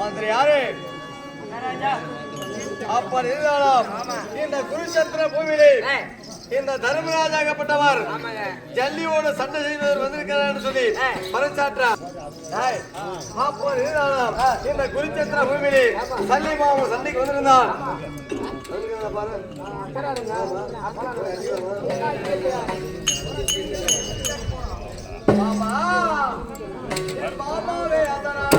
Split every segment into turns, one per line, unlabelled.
மந்திரி யாரு அப்பர் இருந்தாலும் இந்த குருச்சத்திர பூமியிலே இந்த தர்மராஜாகப்பட்டவர் ஜல்லியோடு சண்டை செய்தவர் வந்திருக்கிறார் சொல்லி பறைச்சாற்றார். அப்பர் இருந்தாலும் இந்த குருச்சத்திர பூமியிலே சல்லிமாவும் சண்டைக்கு வந்திருந்தான். மாமாவே அதனால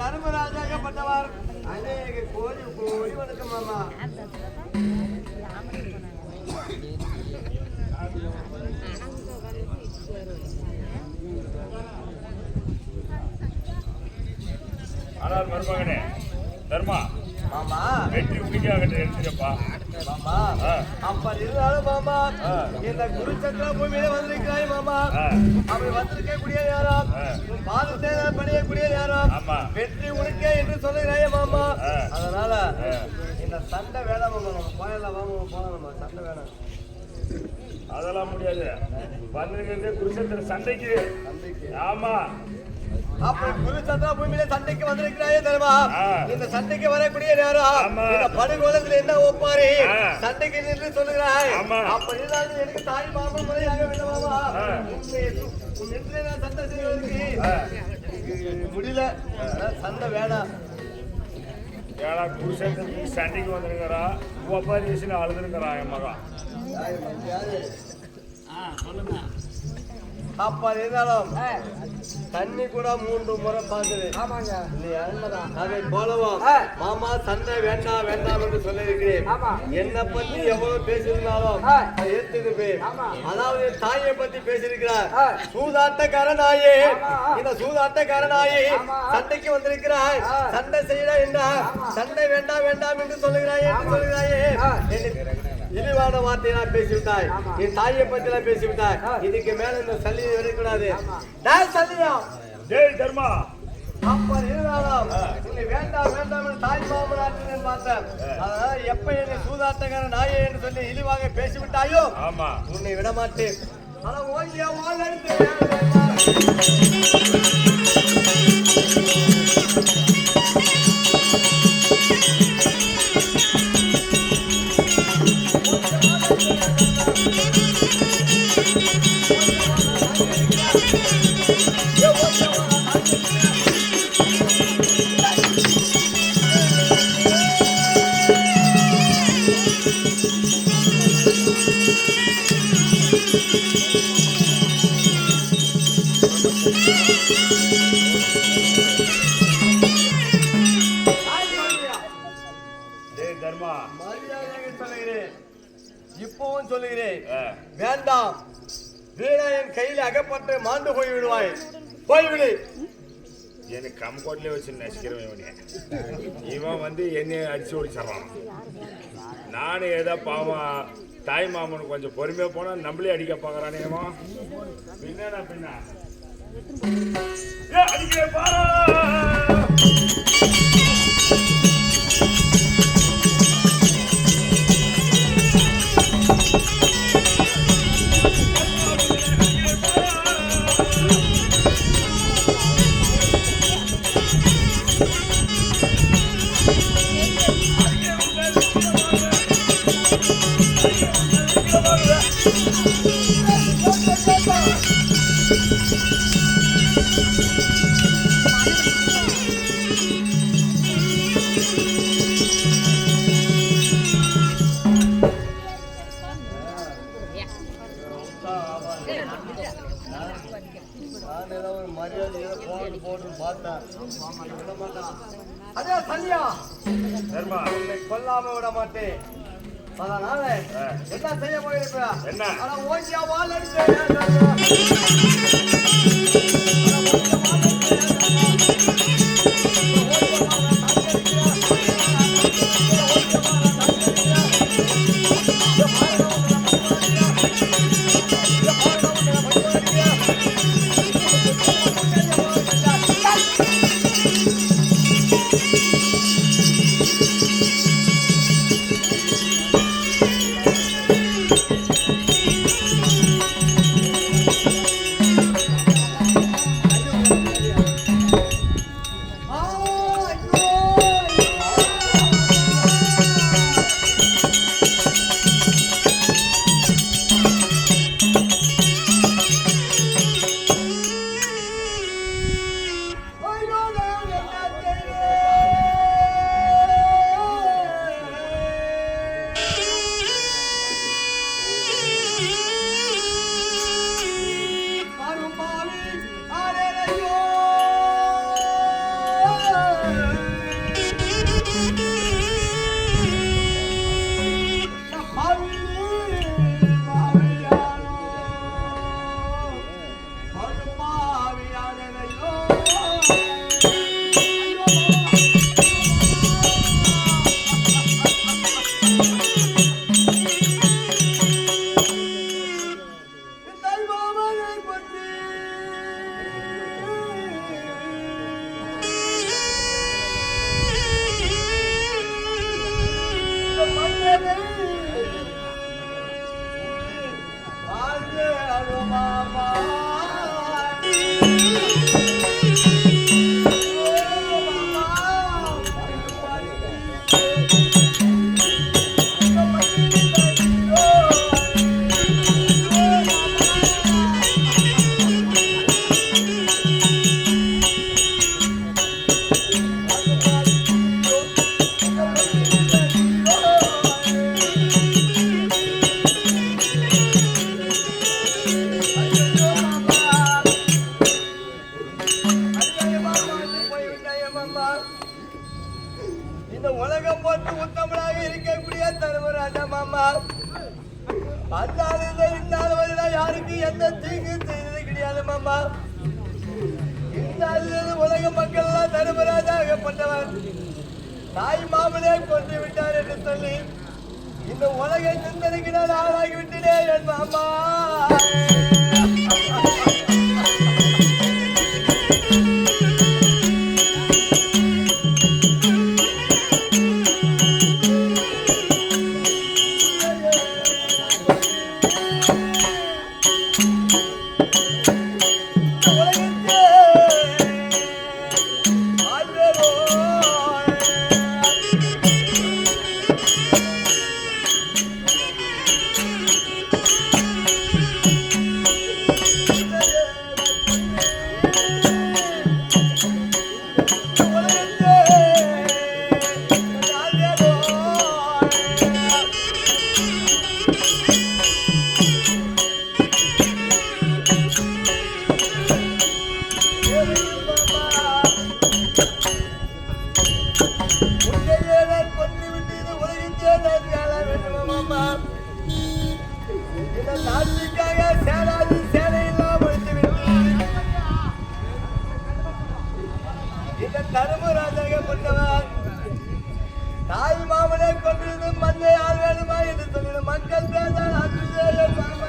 தர்மராஜாகப்பட்டவர் அநேக கோடி கோடி வணக்கம் மாமா.
ஆனால் மருமகனே தர்மா
மாமா
வெற்றி உண்டிக்காக எடுத்துக்கப்பா
மாமா. அப்ப இருந்தாலும் மாமா இந்த குருச்சந்திர பூமியில வந்திருக்கிறாய் மாமா. அப்படி வந்திருக்கக்கூடிய யாரும் பாதத்தை பணியக்கூடிய யாரும் வெற்றி உனக்கே என்று சொல்லுகிறாயே மாமா. அதனால இந்த சண்டை வேணாம் மாமா. நம்ம போயெல்லாம் வாங்க போலாம். நம்ம சண்டை வேணாம்.
அதெல்லாம் முடியாது. வந்திருக்கிறது குருச்சந்திர சண்டைக்கு. ஆமா
அப்படி குருச்சந்திர பூமியில சண்டைக்கு வந்திருக்கிறாயே தெரியுமா? இந்த சண்டைக்கு வரக்கூடிய நேரம் இந்த படுகோலத்துல என்ன ஒப்பாரி சண்டைக்கு நின்று சொல்லுகிறாய். அப்ப இருந்தாலும் எனக்கு தாய் மாமன் முறையாக வேண்டுமாமா. நான் சண்டை செய்வதற்கு முடியல. சண்டை வேணாம்.
ஏடா குருச்சந்திரனுக்கு சண்டைக்கு வந்திருக்கிறா ஒப்பாரி வயசுல அழுதுருக்கிறா என் மகன்.
சொல்லுங்க.
அப்ப இருந்தாலும் தண்ணி கூட 3 முறை பார்த்தது.
ஆமாங்க
இல்லையா? அதை போலவும் மாமா சண்டை வேண்டாம் வேண்டாம் என்று சொல்லியிருக்கிறேன். என்னை பத்தி எவ்வளவு பேசியிருந்தாலும் ஏத்துக்குப்பேன். அதாவது தாயை பத்தி பேசியிருக்கிறார். சூதாட்டக்கார நாயே, இந்த சூதாட்டக்கார நாயே சண்டைக்கு வந்திருக்கிறாய். சண்டை செய்யல என்றா சண்டை வேண்டாம் வேண்டாம் என்று சொல்லுகிறாயே என்று சொல்லுகிறாயே. இழிவான வார்த்தையை நான் பேசிவிட்டாய். என் தாயை பத்தி நான் பேசிவிட்டாய். இதுக்கு மேல இந்த சல்லியை விடக்கூடாது.
தர்மா
அப்ப இருந்தாலும் உன்னை வேண்டாம் வேண்டாம் என்று தாய் மாமனாற்றினேன் பார்த்தேன். அதனால எப்ப என்னை சூதாட்டக்கார நாயே என்று சொல்லி இழிவாக பேசிவிட்டாயோ உன்னை விட மாட்டேன். ஆனா ஓய்யா இப்பவும் சொல்லுகிறேன், வேண்டாம். வீணா என் கையில் அகப்பட்டு மாண்டு போய்விடுவாய். போய்விடு.
எனக்கு கம்கோட்லேயே வச்சு நசிக்கிறவன் இவனே. இவன் வந்து என்னை அடிச்சு ஓடிச்சிடறான். நானும் ஏதோ பாவம் தாய் மாமனுக்கு கொஞ்சம் பொறுமையாக போனால் நம்மளே அடிக்க பார்க்குறானேமா. பின்னா பின்னா அடிக்கிறேன் பாரா.
அதே சன்னியா கொல்லாம விட மாட்டேன். அதனால என்ன செய்ய போயிருப்பா?
என்ன
ஓட்டியா வால் அடிச்சு உலக மக்கள் எல்லாம் தர்மராஜாகப்பட்டவர் தாய் மாமனே கொண்டு விட்டார் என்று சொல்லி இந்த உலகை சிந்தனைக்கு நான் ஆளாகிவிட்டேன் என் மாமா. தாய் மாமனை கொண்டு மண்ணை ஆள் வேணுமா என்று சொல்லின மக்கள் பேசால் அச்சுதே மாமா.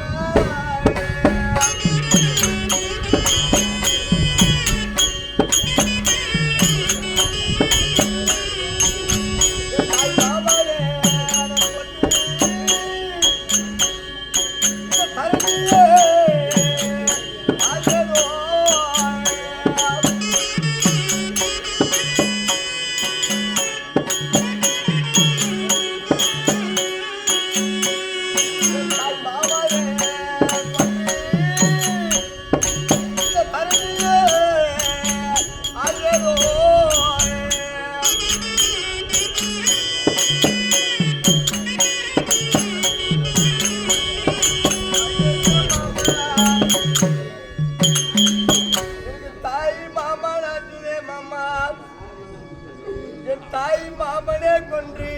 தாய் மாமனே கொன்று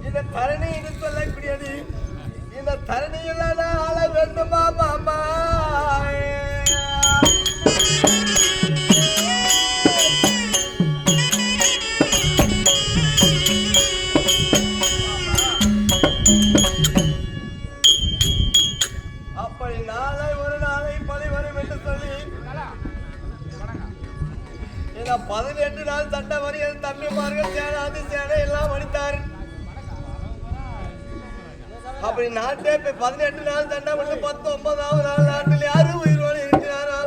இந்த தரணி என்று சொல்லக்கூடியது இந்த தரணியில் ஆள வேண்டுமா மாமா. அப்படி நாளை ஒரு நாளை பழி வரும் என்று சொல்லி 18 நாள் சட்டை வரி என் தம்பிமார்கள் சேனாது சேனை எல்லாம் அடித்தார். அப்படி நாட்டே 18 நாள் சண்டை பண்ணி 19வது நாள் நாட்டில் யாரும் உயிரோடு இருக்கிறாரோ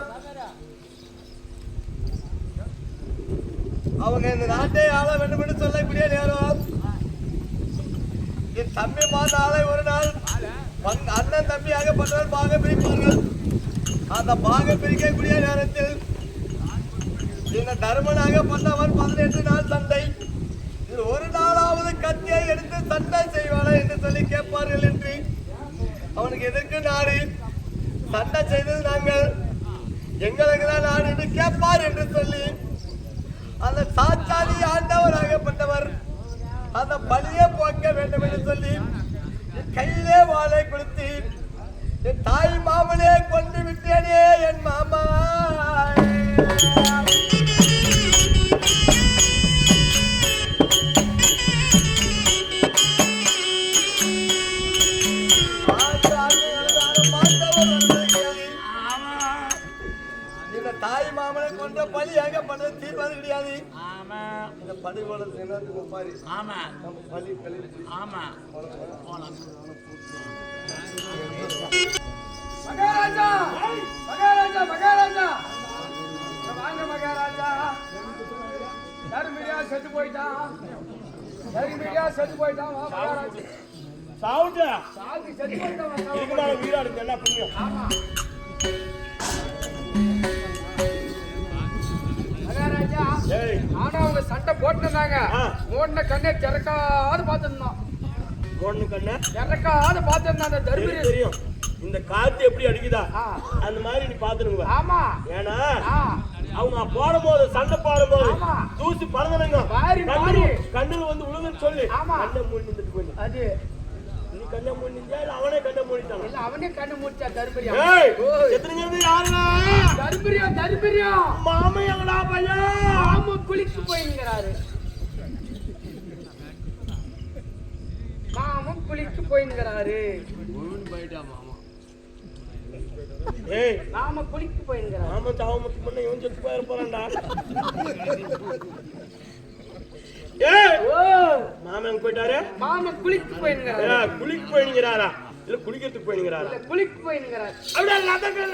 அவங்க இந்த நாட்டை ஆள வேண்டும் என்று சொல்லக்கூடிய நேரம் என் தம்பி பார்த்த ஆளை ஒரு நாள் அண்ணன் தம்பி ஆகப்பட்டவர் பாக பிரிப்பார்கள். அந்த பாக பிரிக்கக்கூடிய நேரத்தில் இந்த தர்மனாக பண்ணவர் 18 நாள் சண்டை இது ஒரு நாளாவது கத்தியை எடுத்து சண்டை செய்வானா என்று சொல்லி கேட்பார்கள் என்று அவனுக்கு எதற்கு நாடு சண்டை செய்தது நாங்கள் எங்களுக்கு தான் நாடு என்று கேட்பார் என்று சொல்லி அந்த சாச்சாலி ஆண்டவராகப்பட்டவர் அந்த பலியை போக்க வேண்டும் என்று சொல்லி கையிலே வாளை கொடுத்து என் தாய் மாமனே கொண்டு விட்டேனே என் மாமா. தாய் மாமனை கொன்ற பலி ஏகப்பட்டது தீர்ப்பது கிடையாது. இந்த படி போல பாரு பலி
மகாராஜா மகாராஜா மகாராஜா வாங்க மகாராஜா. தர்மியா செத்து போயிட்டான் மகாராஜா.
சாவுட்டா
சாதி செத்து போயிட்டான்
வீராடு என்ன புண்ணியம்.
ஆமா மகாராஜா. ஆனா அவங்க சண்டை போட்டுருந்தாங்க. ஓடின கண்ணே திறக்காது பார்த்துருந்தோம். திறக்காது பார்த்துருந்தான் அந்த தர்மபுரி.
தெரியும் இந்த காத்து எப்படி அடிக்குதா அந்த மாதிரி நீ பாத்துருங்க.
ஆமா
ஏன்னா அவங்க போடும்போது சண்டை போடும்போது தூசி பறந்துடுங்க கண்ணுல வந்து விழுதுன்னு சொல்லி கண்ணை மூடி நின்றுட்டு போய்
அது
நீ கண்ணை மூடி நின்றா இல்ல அவனே கண்ணை மூடிட்டான்.
இல்ல அவனே கண்ணை மூடிச்சா தர்மபுரியா.
எத்தனைங்கிறது யாருங்க
தர்மபுரியா
மாமா எங்கடா பையன்
மாமா குளிக்கு போயிங்கிறாரு. மாமன் குளிக்கு போயிங்கிறாரு.
ஏய்
மாமா குளிக்கு போயிங்கிறாரு.
மாமா தாவமுக்கு முன்ன இவன் செத்து போயிட போறான்டா. ஏய்
ஓ
மாமா எங்க போயிட்டாரு.
மாமா குளிக்கு போயிங்கிறாரு.
குளிக்கு போயிங்கிறாரா இல்ல குளிக்கிறதுக்கு போயிங்கிறாரா.
இல்ல குளிக்கு போயிங்கிறாரு.
அப்படியே லதக்கு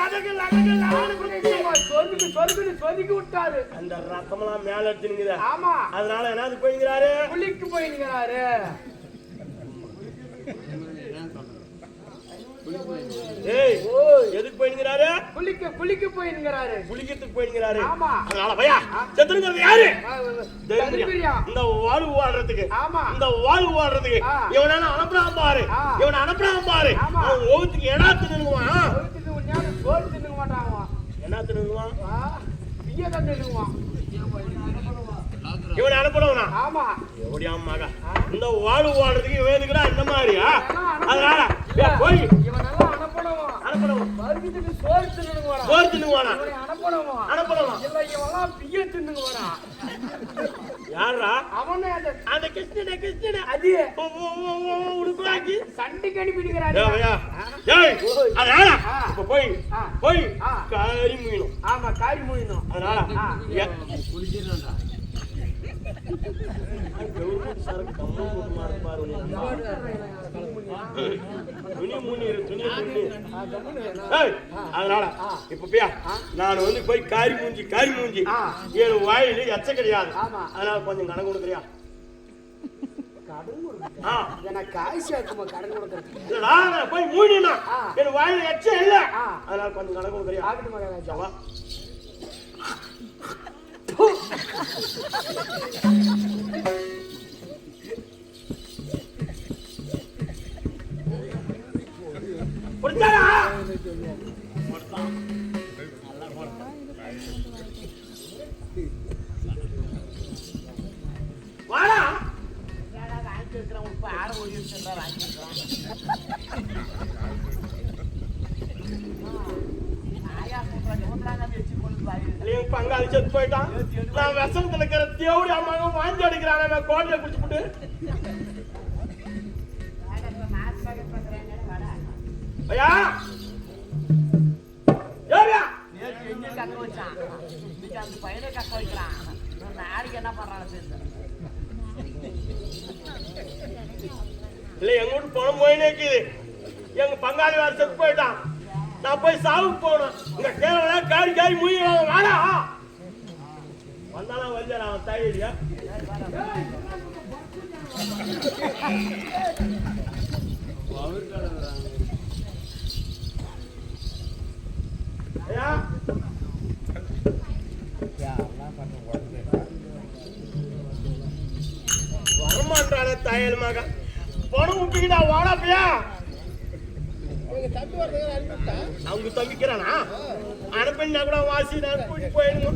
சொதுக்கி விட்டாரு.
அந்த ரத்தமெல்லாம் மேல எடுத்துனுங்குது.
ஆமா
அதனால என்னது போயிங்கிறாரு
குளிக்கு போயிங்கிறாரு.
ஏய் எதுக்கு போயிங்கிறாரு
குளிக்கு போயிங்கிறாரு.
குளிக்கிறதுக்கு போயிங்கிறாரு.
ஆமா
அதனால பையா செத்துங்கிறது யாரு
தர்மபுரியா.
இந்த வாழ்வு வாழ்றதுக்கு
ஆமா
இந்த வாழ்வு வாழ்றதுக்கு இவனால அனுப்புறாம பாரு இவனை அனுப்புறாம பாரு அவன் ஓகத்துக்கு எடா தின்னுவான்.
சோறு தின்னுக்க மாட்டான்.
என்ன தின்னுவான்
பிய தான் தின்னுவான்.
இவனை அனுப்பணும்னா
ஆமா
எப்படியாமாக்கா இந்த வாழ்வு வாழ்றதுக்கு இவன் எதுக்குடா இந்த மாதிரியா. அதனால போய்
இவனெல்லாம் அனுப்பணும். மறுபடியும் சோறு தின்னுங்க வரா
சோறு தின்னுவானா
அனுப்பணும் இல்ல இவெல்லாம் பிய தின்னுங்க வரா
யாரா
அவனே
அந்த கிருஷ்ணனே
அது
உடுக்குறாக்கி
சண்டைக்கு அனுப்பிடுகிறாரு
அதனால இப்ப போய் காரி முயணும்.
ஆமா காரி முயணும்.
அதனால அதனால இப்ப நான் வந்து போய் காரி மூஞ்சி என் வாயில எச்ச கிடையாது. அதனால கொஞ்சம் கடன் கொடுக்குறியா?
எனக்கு காய்ச்சி இருக்குமா கடன் கொடுக்கறது?
நான் போய் மூடினா என் வாயில எச்ச இல்ல. அதனால கொஞ்சம் கடன் கொடுக்குறியா?
ஆகட்டும் மகாராஜா.
வாடா பங்காளி செத்து போயிட்டான். நான் விஷத்துல இருக்கிற தேவடி அம்மாவும் வாங்கி அடிக்கிறான். கோட்டையை குடிச்சுட்டு ஐயா இல்ல எங்க வீட்டு பணம் போயினே இருக்குது. எங்க பங்காளி வேற செத்து போயிட்டான். நான் போய் சாவுக்கு போகணும். இங்க கேரளா காரி மூழ்கி வாடா வந்தாலும் வந்தாரா அவன் தாயிலியா வரமாட்டான தாயல் மகன் பணம் உப்பிக்கிட்டா வாடா பையா. அவங்க தம்பிக்கிறானா அனுப்பினா கூட வாசி நான் கூட்டி போயிடுங்க.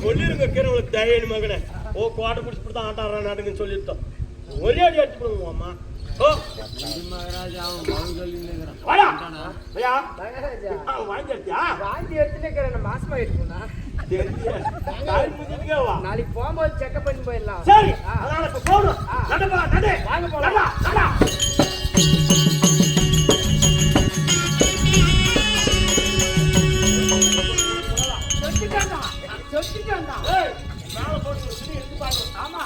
சொல்லிருங்க கிரவங்களுக்கு தயல் மகனே. ஓ கோட்டை குடிச்சு தான் ஆட்டாடுறா நாட்டுக்குன்னு சொல்லிட்டோம். ஒரே அடி அடிச்சு போடுவோம் அம்மா.
நாளைக்கு போகும்போது செக்அப் பண்ணி போயிடலாம்.
சரி அதனால இப்ப போகணும். வாங்க போலாம்.
ஆமா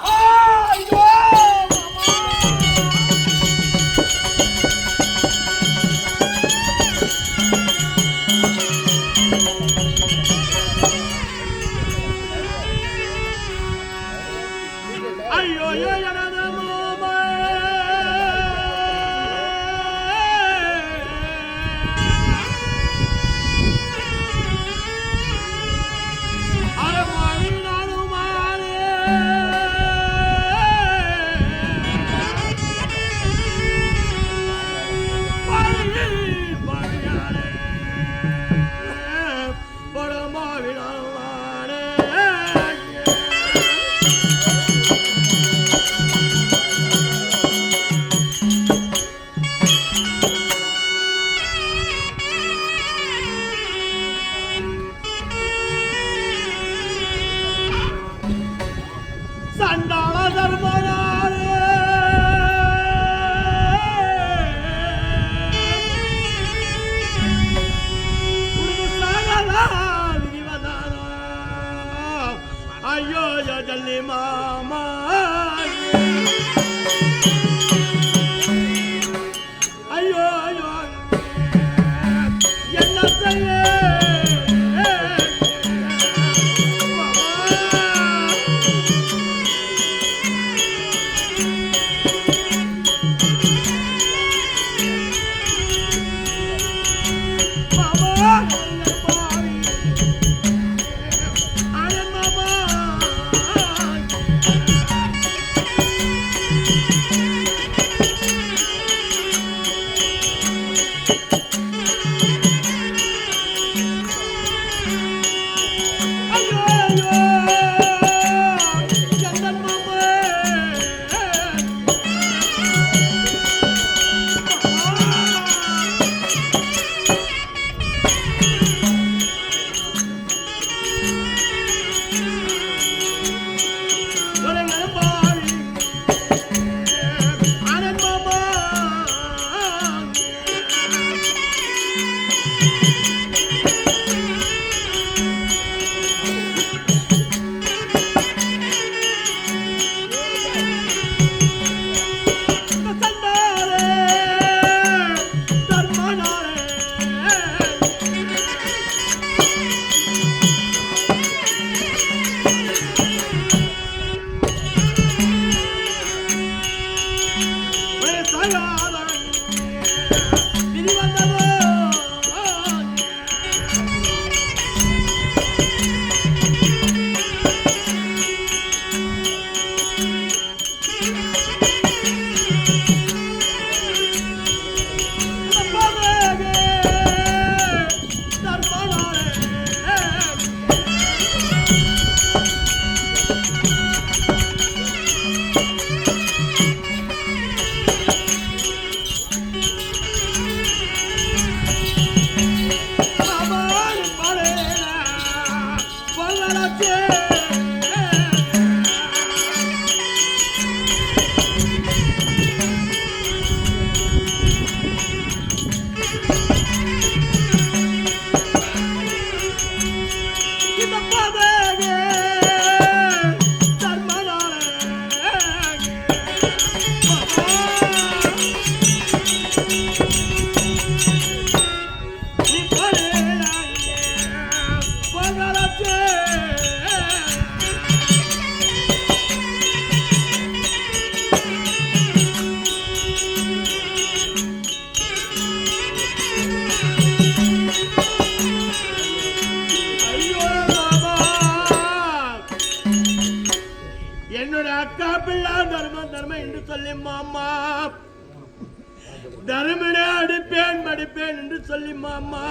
படிப்பேன் என்று சொல்லி மாமா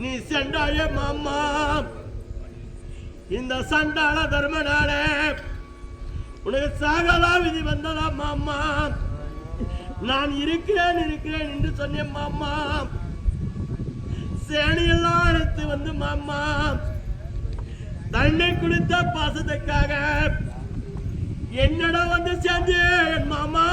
நீ சென்றாயே மாமா. இந்த சண்டாள தர்மனாலே உனக்கு சாகலா விதி வந்ததா மாமா. நான் இருக்கிறேன் என்று சொன்னேன் மாமா. சேனையெல்லாம் எடுத்து வந்து மாமா தண்ணி குடித்த பாசத்துக்காக என்னடா வந்து சேர்ந்தேன் மாமா.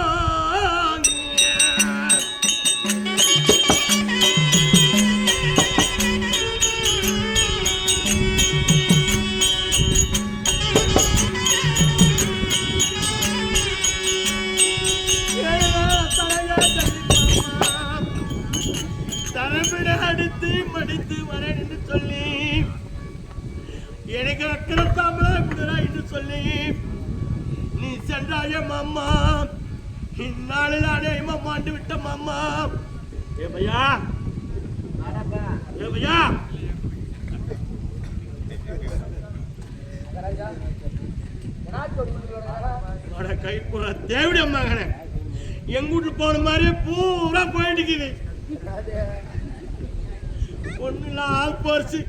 அடித்து மடித்து வரேன் என்று சொல்லி எனக்கு அக்கறத்தாமல குதிரா என்று சொல்லி நீ சென்றாய மாமா. இந்நாளில் அநேகமா மாண்டு விட்ட மாமா. ஏ பையா கைப்புற தேவிட மகனே எங்க வீட்டு போன மாதிரியே பூரா போயிட்டு இருக்குது. ஒண்ணு ஆள் போச்சு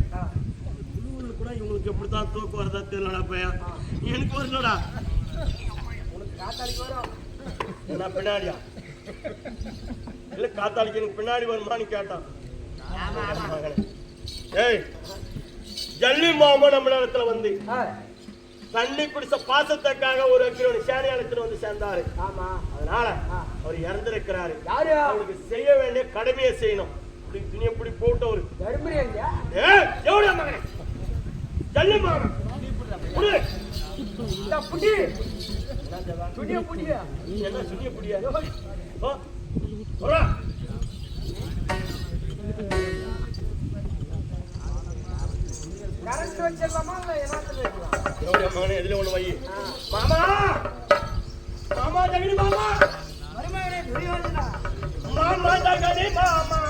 கூட இவங்களுக்கு எப்படித்தான் தூக்கம் வரதா தெரியலடா பையன். எனக்கு வரலடா. என்ன பின்னாடியா இல்ல காத்தாளிக்கு எனக்கு பின்னாடி வருமானு கேட்டான். ஏய் ஜல்லி மாமா நம்ம இடத்துல வந்து தண்ணி குடிச்ச பாசத்துக்காக ஒரு சேனையாளத்துல வந்து சேர்ந்தாரு. அதனால அவர் இறந்திருக்கிறாரு. அவருக்கு செய்ய வேண்டிய கடமையை செய்யணும். துணியப்படி போட்டவர் ஜல்லி மாமா என்ன சுனிய புடியா மகனே எதுல ஒண்ணு வை. மாமா மாமா ஜகடி மாமா மாமா ஜகடி மாமா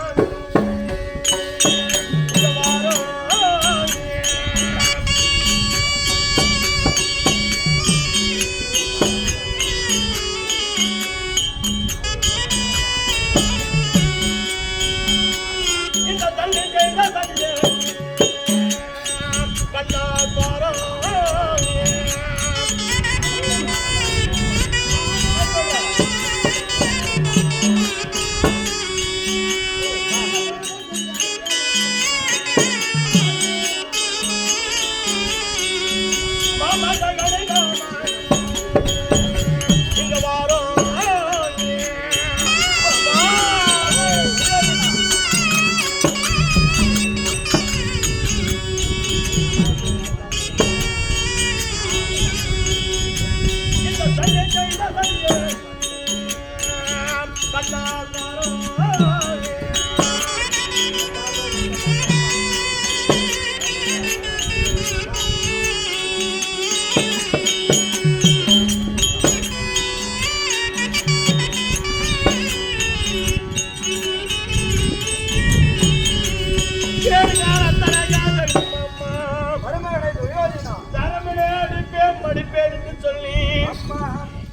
சொல்லி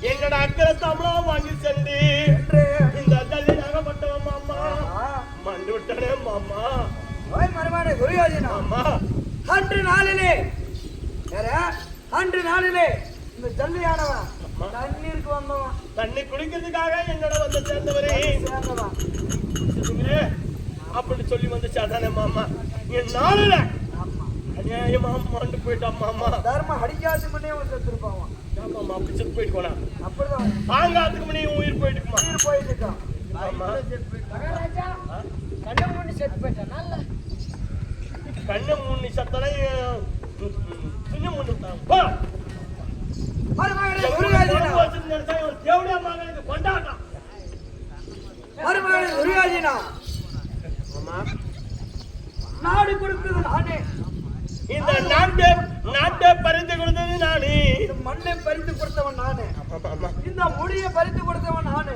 என்னோட அக்கறை தமிழம் வாங்கி சென்று இந்த தள்ளி நகப்பட்டவன் மாமா மண்டு விட்டனே மாமா
மருமகனை துரியோதனா
மாமா
அன்று நாளிலே இந்த ஜல்லியானவன் தண்ணீருக்கு வந்தவன்
தண்ணி குடிக்கிறதுக்காக என்னோட வந்து சேர்ந்தவரே அப்படி சொல்லி வந்து சேர்ந்தானே மாமா என் நாளில அநியாயமா மாண்டு போயிட்டான் மாமா
தர்மம் அடிக்காது முன்னே வந்து செத்துருப்பான்
மாமா அப்படி செத்து போயிட்டு போனா
அப்படிதான்
ஆங்காத்துக்கு முன்னே உயிர் போயிட்டுக்குமா
உயிர் போயிட்டு இருக்கான்
ஆமா
கண்ணை மூடி செத்து போயிட்டான்
கண்ணை மூணு சத்தனை சின்ன மூணு கொண்டாட்டம்
மருமகனை துரியோதனா நாடு கொடுத்தது நானே
இந்த நாட்டை பறித்து கொடுத்தது நானே
இந்த மண்ணை பறித்து கொடுத்தவன் நானே இந்த முடியை பறித்து கொடுத்தவன் நானே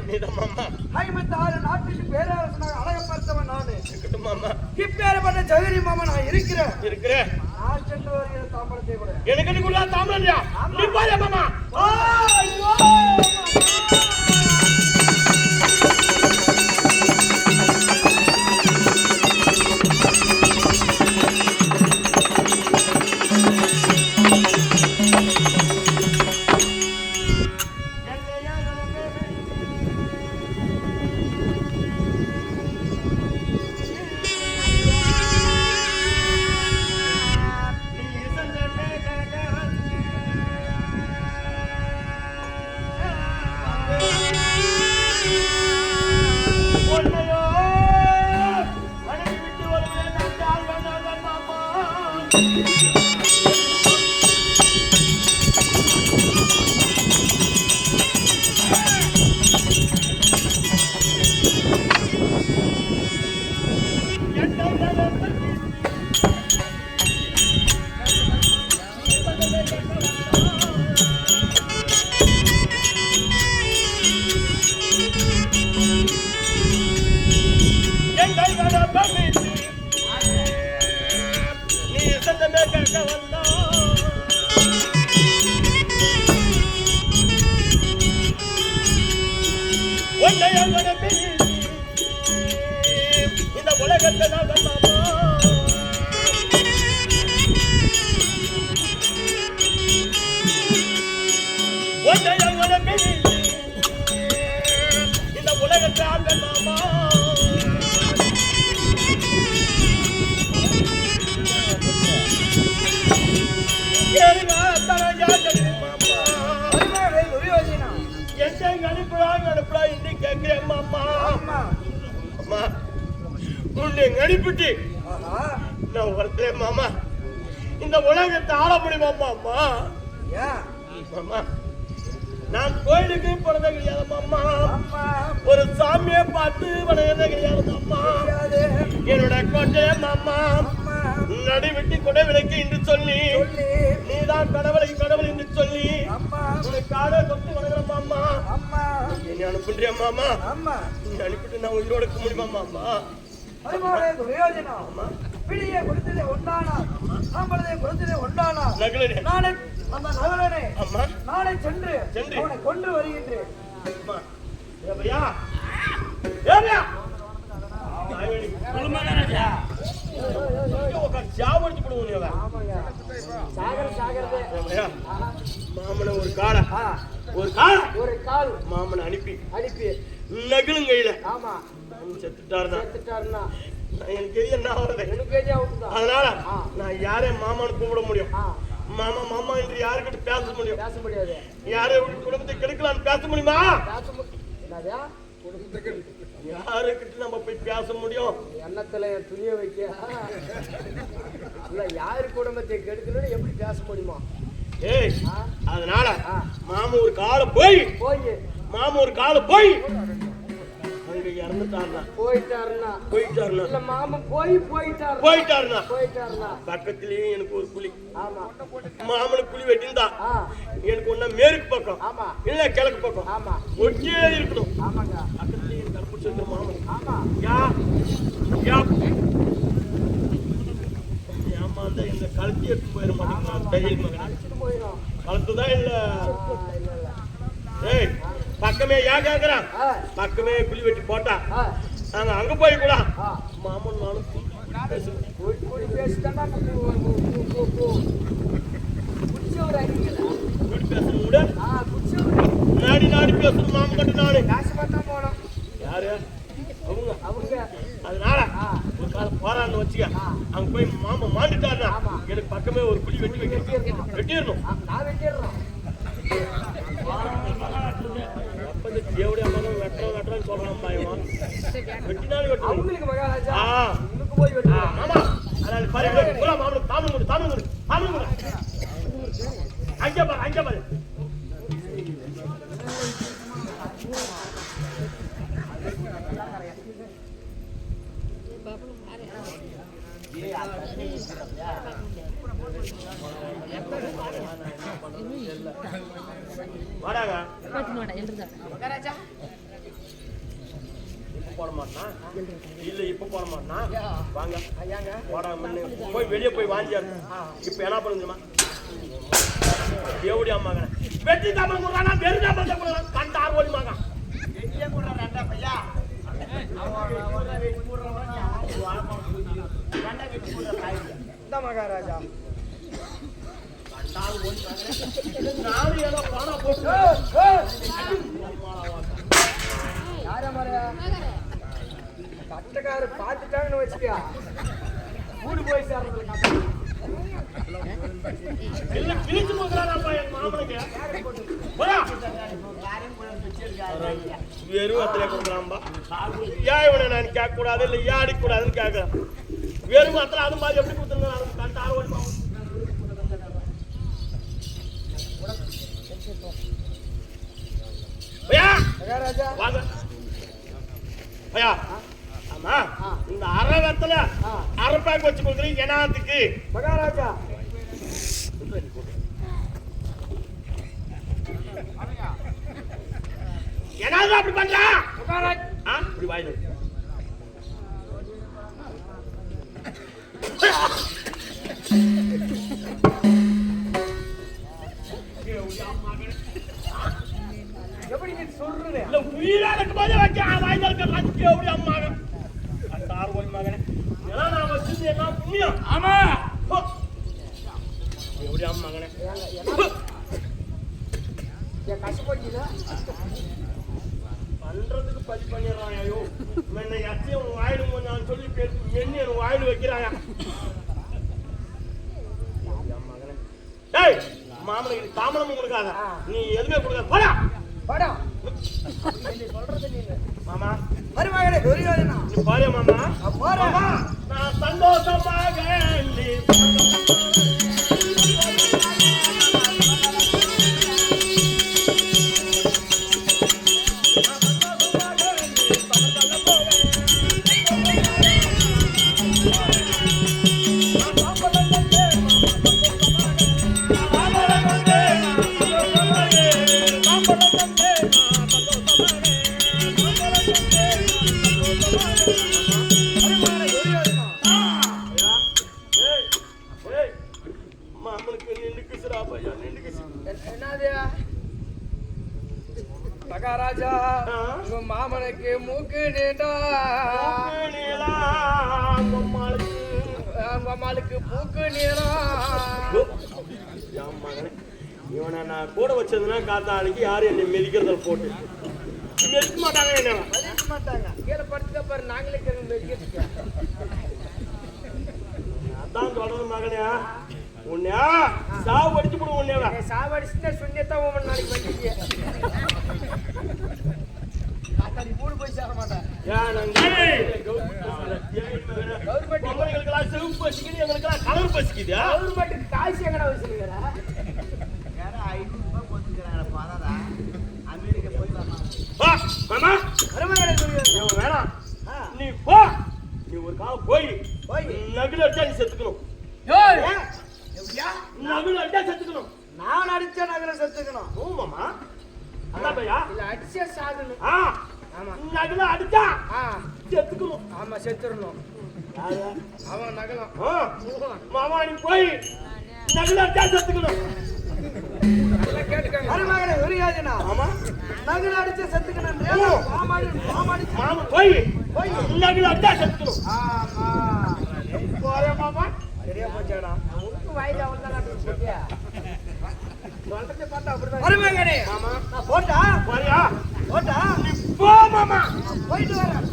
56 நாட்டுக்கு பேரரசனாக அழகப்படுத்தவன் நானே இப்பேற்பட்ட ஜெகரி மாமா நான் இருக்கிறேன் நான் சென்று வருகிற தாம்பரத்தை கூட
எனக்கு தாம்பரம் நீ பாரு மாமா இந்த உலகத்தை இந்த உலகத்தை ஆள்கள் மாமா அனுப்புறா இன்னைக்கு கேட்கிறேன் மாமா அம்மா உன்னை அனுப்பிட்டு நான் வரத்தேன் மாமா இந்த உலகத்தை ஆள முடியுமாம்மா அம்மா மாமா நான் கோயிலுக்கு போனதே கிடையாது மாமா ஒரு சாமியை பார்த்து வணங்குறதே கிடையாது மாமா என்னோட கோட்டையை மாமா நடுவிட்டு கொடை விளக்கு என்று சொல்லி நீதான் கடவுளை கடவுள் என்று சொல்லி உனக்கு காடை தொட்டு வணங்குற மாமா என்னை அனுப்புறியா மாமா நீ அனுப்பிட்டு நான் உயிரோட இருக்க முடியுமா மாமா
பிடியை கொடுத்ததே ஒன்றானா சாம்பளத்தை கொடுத்ததே ஒன்றானா நானே அந்த நகரனே நானே சென்று அவனை கொன்று வருகின்றேன்
மாமனை ஒரு கால மாமனை அனுப்பி நகிலும் கையில செத்துட்டாருன்னா எனக்கு என்ன ஆகுது அதனால நான் யாரையும் மாமான்னு கூப்பிட முடியும் மாமா மாமா என்று யாருக்கிட்ட பேச முடியாது யாரை குடும்பத்தை கெடுக்கலான்னு பேச முடியுமா யாருக்கிட்ட நம்ம போய் பேச முடியும்
எண்ணத்துல துணிய வைக்க யாரு குடும்பத்தை கெடுக்கணும்னு எப்படி பேச முடியுமா
ஏய் அதனால மாமா ஒரு காலம் போய் மாமா ஒரு காலம் போய் போயிட்டாருன்னா
மாமன் போயிட்டாருன்னா
பக்கத்திலேயே எனக்கு ஒரு குழி மாமனுக்கு குழி வெட்டிருந்தா எனக்கு ஒன்னா மேற்கு பக்கம் இல்ல கிழக்கு பக்கம் ஒட்டியே இருக்கணும் பக்கத்திலேயே தப்பு சொல்ற மாமன் கழுத்தி எடுத்து போயிட மாட்டேங்கிறான் தையல் மகன் கழுத்துதான் இல்ல ஏய் பக்கமே ஏன் கேக்குறான் பக்கமே குழி வெட்டி போட்டா நாங்க அங்க போய் கூட மாமன் நானும் நாடி நாடி பேசணும் மாமன் கட்டு நாடு யாரு அவங்க அதனால போறான்னு வச்சுக்க அங்க போய் மாமா மாண்டுட்டாருனா எனக்கு பக்கமே ஒரு குழி வெட்டி வெட்டிடணும் தேவடைய அம்மா வெட்டுறோம் சொல்றான் பாயமா வெட்டினாலும் வெட்டுவாங்க ஆமா அதனால பாரு மாமனுக்கு தாமம் அங்கே பாரு வாடாங்க போட மாட்டான் இல்ல இப்ப போட மாட்டான் வாங்க வாடா போய் வெளியே போய் வாங்கியாரு இப்ப என்ன பண்ணுமா தேவடி அம்மாங்க வெட்டி தாமம் கொடுறானா வெறும் தாமம் கண்டார் ஓடிமாங்க வெட்டியே கொடுறான் ரெண்டா பையா மகாராஜா கட்டக்காரு பாத்துட்டாங்கன்னு வச்சுக்கியா கூடு போய் சேர்றது கிழிச்சு போகிறாப்பா என் மாமனுக்கு வெறும் அத்தனை கொடுக்குறான்பா ஏன் இவனை நான் கேட்க கூடாது இல்ல ஏன் அடிக்க கூடாதுன்னு கேட்கிறேன் வெறும் அத்தனை அது மாதிரி எப்படி கொடுத்துருந்தேன் கண்டாரு ஓடி வாங்க ஐயா ஆமா இந்த அரவத்துல அரப்பாக்கு வச்சு கொடுக்குறீங்க என்னத்துக்கு மகாராஜா என்னது அப்படி பண்றா மகாராஜா இப்படி வாயில எப்படி நீ சொல்றே இல்ல உயிரா இருக்கு போதே வச்சா வாயில இருக்க ராஜ்கே அப்படி அம்மாங்க அட்டார் ஓடி மகனே எல்லாம் நான் வச்சிருந்தே என்ன புண்ணியம் ஆமா எப்படி அம்மாங்கனே ஏ கஷ்டப்பட்டீல பண்றதுக்கு பதி பண்ணிறான் ஐயோ என்ன யாத்தையும் வாயில நான் சொல்லி மென்னி வாயில வைக்கறாயா அம்மாங்கனே டேய் மாமனுக்கு தாமனம் கொடுக்காத நீ எதுமே கொடுக்காத போடா போடா நீ சொல்றது நீ மாமா மருமகனே துரியோதனா நீ பாரு மாமா போடா நான் சந்தோஷமாக நீ மகாராஜா உங்க மாமனுக்கு மூக்கு நீண்டா அம்மாளுக்கு மூக்கு நீளா இவனை நான் கூட வச்சதுன்னா காத்தாளுக்கு யாரும் என்னை மெதிக்கிறத போட்டு மெதிக்க மாட்டாங்க என்ன மெதிக்க மாட்டாங்க கீழே படுத்துக்க பாரு நாங்களே மெதிக்க அதான் சொல்றது மகனே உன்னையா சாவு அடிச்சு போடுவோம் உன்னையா சாவு அடிச்சுட்டா சுண்ணியத்தான் உன் நாளைக்கு பண்ணிக்க நீ மூணு போய் சேர மாட்டேன் கவர்மெண்ட் செவப்பு பசிக்குது எங்களுக்கெல்லாம் கலர் பசிக்குது கவர்மெண்ட்டுக்கு காசு எங்கடா வச்சிருக்கிற அமெரிக்கா போய் வேணாம் நீ போ நீ ஒரு காலம் போய் நகுல அடிச்சா நீ செத்துக்கணும் நகுல அடிச்சா செத்துக்கணும் நான் அடிச்சா நகுல செத்துக்கணும் ஓமாமா அதான் பையா இல்ல அடிச்சா சாகணும் ஆமா நகுல அடிச்சா செத்துக்கணும் ஆமா செத்துறணும்
அவன் நகலாம்.
மாமா நீ போய் நகலாட்டா செத்துக்கணும்.
மருமகனை உரியாதுனா
ஆமா
நகல் அடிச்சு செத்துக்கணும்.
மாமா போய் நகலாட்டா செத்துக்கணும்.
ஆமா
போறே மாமா.
சரியா போச்சாடா. உனக்கு வயது அவள்தான் போட்டியா? சொல்றதை பார்த்தா அப்படிதான். மருமகனே ஆமா நான் போட்டா
போறியா?
போட்டா
நீ போ மாமா.
போயிட்டு வரேன்.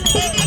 Thank you.